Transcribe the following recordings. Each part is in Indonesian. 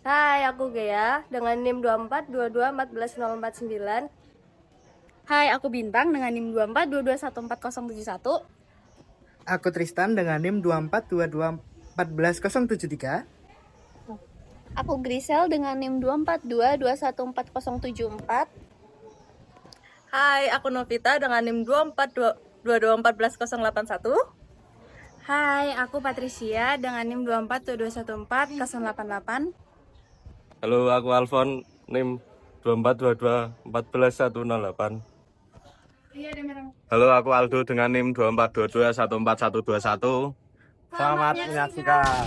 Hai, aku Gea dengan NIM 2422141049. Hai, aku Bintang dengan NIM 2422144071. Aku Tristan dengan NIM 2422141073. Aku Grisel dengan NIM 2422144074. Hai, aku Novita dengan NIM 2422141081. Hai, aku Patricia dengan NIM 2422148088. Halo, aku Alfon, NIM 2422 14108. Halo, aku Aldo dengan NIM 2422 14121. Selamat menyaksikan.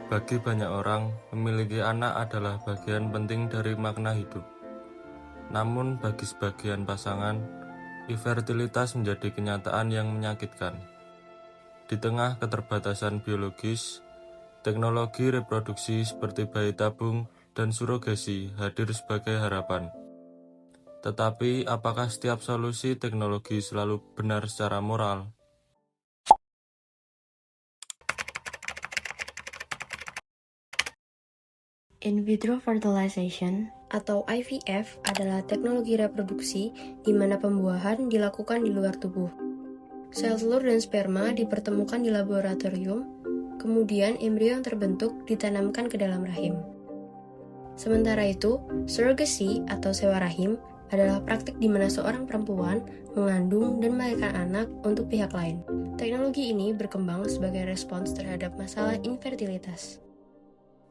Bagi banyak orang, memiliki anak adalah bagian penting dari makna hidup. Namun, bagi sebagian pasangan, infertilitas menjadi kenyataan yang menyakitkan. Di tengah keterbatasan biologis, teknologi reproduksi seperti bayi tabung dan surogasi hadir sebagai harapan. Tetapi, apakah setiap solusi teknologi selalu benar secara moral? In vitro fertilization atau IVF adalah teknologi reproduksi di mana pembuahan dilakukan di luar tubuh. Sel telur dan sperma dipertemukan di laboratorium, kemudian embrio yang terbentuk ditanamkan ke dalam rahim. Sementara itu, surrogacy atau sewa rahim adalah praktik di mana seorang perempuan mengandung dan melahirkan anak untuk pihak lain. Teknologi ini berkembang sebagai respons terhadap masalah infertilitas.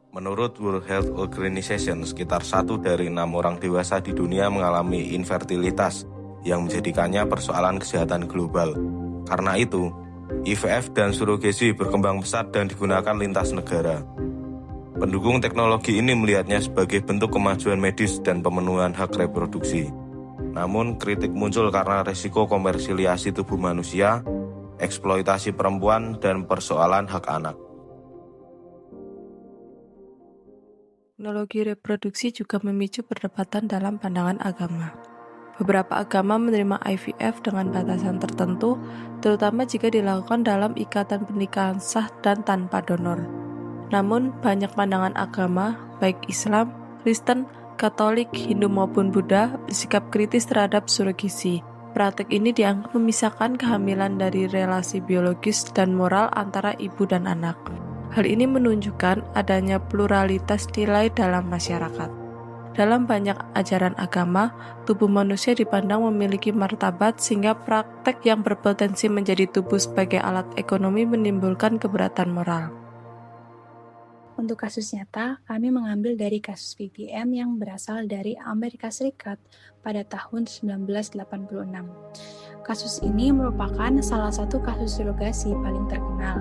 Menurut World Health Organization, sekitar 1 dari 6 orang dewasa di dunia mengalami infertilitas yang menjadikannya persoalan kesehatan global. Karena itu, IVF dan surogasi berkembang pesat dan digunakan lintas negara. Pendukung teknologi ini melihatnya sebagai bentuk kemajuan medis dan pemenuhan hak reproduksi. Namun, kritik muncul karena risiko komersilisasi tubuh manusia, eksploitasi perempuan, dan persoalan hak anak. Teknologi reproduksi juga memicu perdebatan dalam pandangan agama. Beberapa agama menerima IVF dengan batasan tertentu, terutama jika dilakukan dalam ikatan pernikahan sah dan tanpa donor. Namun, banyak pandangan agama, baik Islam, Kristen, Katolik, Hindu maupun Buddha, bersikap kritis terhadap surogasi. Praktik ini dianggap memisahkan kehamilan dari relasi biologis dan moral antara ibu dan anak. Hal ini menunjukkan adanya pluralitas nilai dalam masyarakat. Dalam banyak ajaran agama, tubuh manusia dipandang memiliki martabat sehingga praktek yang berpotensi menjadi tubuh sebagai alat ekonomi menimbulkan keberatan moral. Untuk kasus nyata, kami mengambil dari kasus BBM yang berasal dari Amerika Serikat pada tahun 1986. Kasus ini merupakan salah satu kasus surogasi paling terkenal,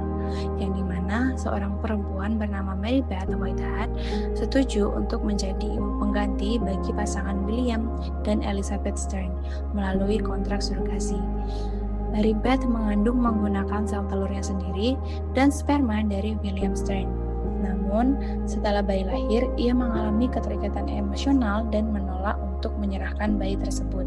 yang dimana seorang perempuan bernama Mary Beth Whitehead setuju untuk menjadi ibu pengganti bagi pasangan William dan Elizabeth Stern melalui kontrak surogasi. Mary Beth mengandung menggunakan sel telurnya sendiri dan sperma dari William Stern. Namun, setelah bayi lahir, ia mengalami keterikatan emosional dan menolak untuk menyerahkan bayi tersebut.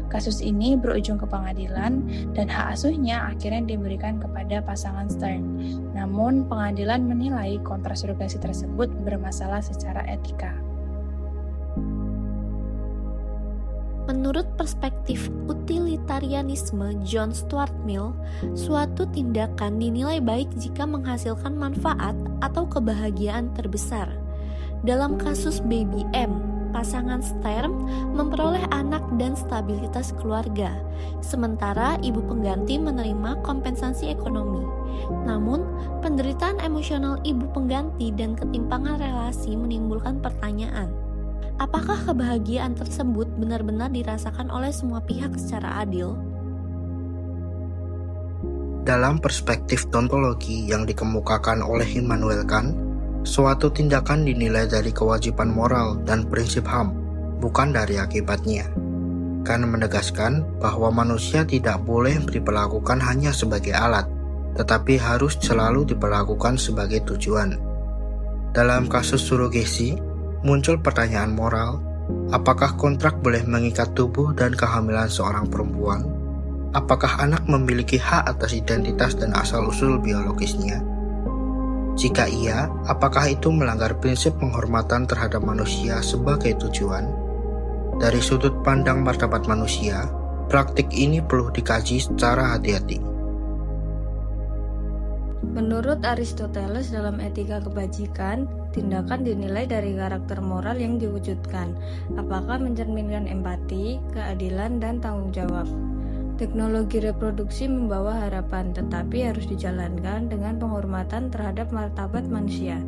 Kasus ini berujung ke pengadilan dan hak asuhnya akhirnya diberikan kepada pasangan Stern. Namun, pengadilan menilai kontrak surogasi tersebut bermasalah secara etika. Menurut perspektif utilitarianisme John Stuart Mill, suatu tindakan dinilai baik jika menghasilkan manfaat atau kebahagiaan terbesar. Dalam kasus Baby M, pasangan Stern memperoleh anak dan stabilitas keluarga, sementara ibu pengganti menerima kompensasi ekonomi. Namun, penderitaan emosional ibu pengganti dan ketimpangan relasi menimbulkan pertanyaan. Apakah kebahagiaan tersebut benar-benar dirasakan oleh semua pihak secara adil? Dalam perspektif ontologi yang dikemukakan oleh Immanuel Kant, suatu tindakan dinilai dari kewajiban moral dan prinsip HAM, bukan dari akibatnya. Kant menegaskan bahwa manusia tidak boleh diperlakukan hanya sebagai alat, tetapi harus selalu diperlakukan sebagai tujuan. Dalam kasus surogasi, muncul pertanyaan moral Apakah kontrak boleh mengikat tubuh dan kehamilan seorang perempuan? Apakah anak memiliki hak atas identitas dan asal-usul biologisnya? Jika iya, apakah itu melanggar prinsip penghormatan terhadap manusia sebagai tujuan? Dari sudut pandang martabat manusia, praktik ini perlu dikaji secara hati-hati. Menurut Aristoteles dalam etika kebajikan, tindakan dinilai dari karakter moral yang diwujudkan, apakah mencerminkan empati, keadilan, dan tanggung jawab. Teknologi reproduksi membawa harapan, tetapi harus dijalankan dengan penghormatan terhadap martabat manusia.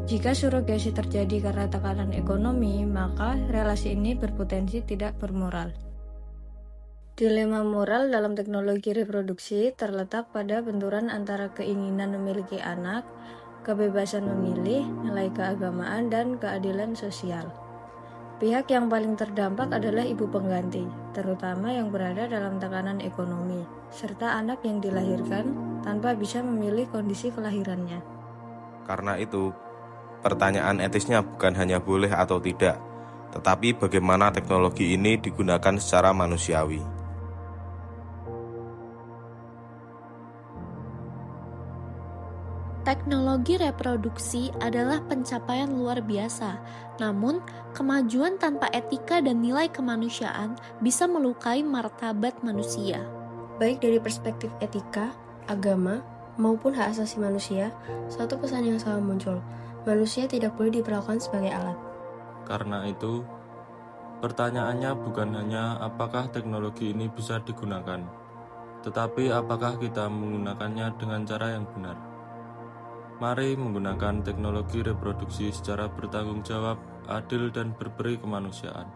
Jika surogasi terjadi karena tekanan ekonomi, maka relasi ini berpotensi tidak bermoral. Dilema moral dalam teknologi reproduksi terletak pada benturan antara keinginan memiliki anak, kebebasan memilih, nilai keagamaan, dan keadilan sosial. Pihak yang paling terdampak adalah ibu pengganti, terutama yang berada dalam tekanan ekonomi, serta anak yang dilahirkan tanpa bisa memilih kondisi kelahirannya. Karena itu, pertanyaan etisnya bukan hanya boleh atau tidak, tetapi bagaimana teknologi ini digunakan secara manusiawi. Teknologi reproduksi adalah pencapaian luar biasa, namun kemajuan tanpa etika dan nilai kemanusiaan bisa melukai martabat manusia. Baik dari perspektif etika, agama, maupun hak asasi manusia, satu pesan yang sama muncul. Manusia tidak boleh diperlakukan sebagai alat. Karena itu, pertanyaannya bukan hanya apakah teknologi ini bisa digunakan, tetapi apakah kita menggunakannya dengan cara yang benar. Mari menggunakan teknologi reproduksi secara bertanggung jawab, adil, dan berperi kemanusiaan.